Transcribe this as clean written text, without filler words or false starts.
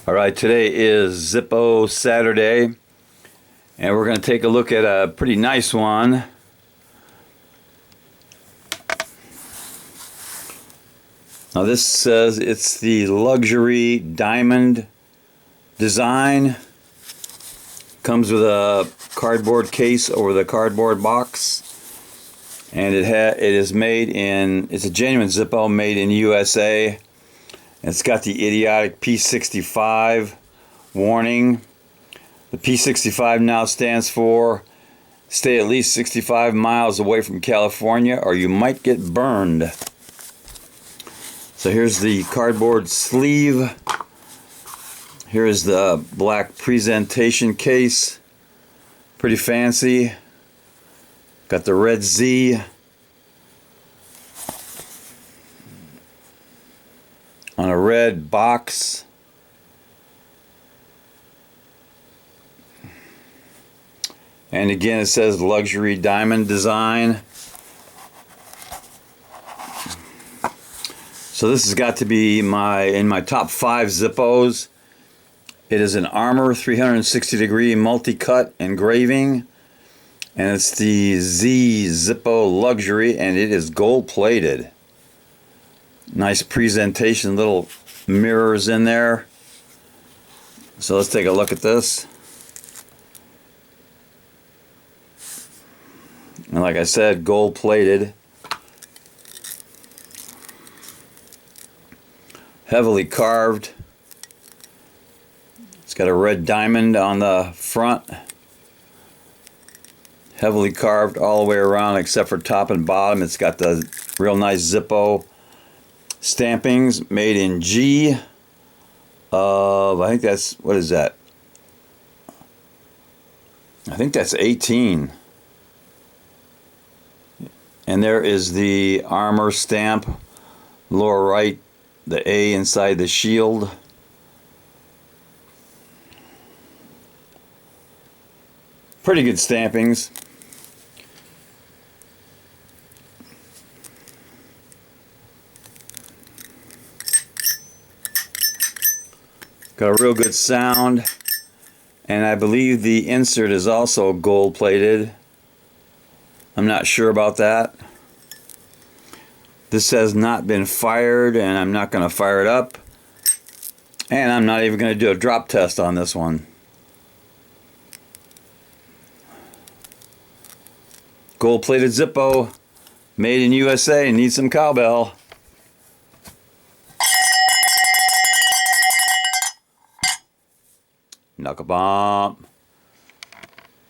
All right, today is Zippo Saturday, and we're going to take a look at a pretty nice one. Now this says it's the luxury diamond design. Comes with a cardboard case over the cardboard box, and it is made in, it's a genuine Zippo made in USA. It's got the idiotic P65 warning. The P65 now stands for stay at least 65 miles away from California or you might get burned. So here's the cardboard sleeve. Here's the black presentation case. Pretty fancy. Got the red Z on a red box. And again it says luxury diamond design. So this has got to be in my top 5 Zippos. It is an Armor 360 degree multi-cut engraving, and it's the Z Zippo Luxury, and it is gold plated. Nice presentation, little mirrors in there. So let's take a look at this. And like I said, gold plated. Heavily carved. It's got a red diamond on the front. Heavily carved all the way around except for top and bottom. It's got the real nice Zippo stampings, made in G of, I think that's, what is that? I think that's 18. And there is the Armor stamp, lower right, the A inside the shield. Pretty good stampings. Got a real good sound, and I believe the insert is also gold plated. I'm not sure about that. This has not been fired, and I'm not going to fire it up, and I'm not even going to do a drop test on this one. Gold plated Zippo, made in USA, needs some cowbell. Knuckle bump.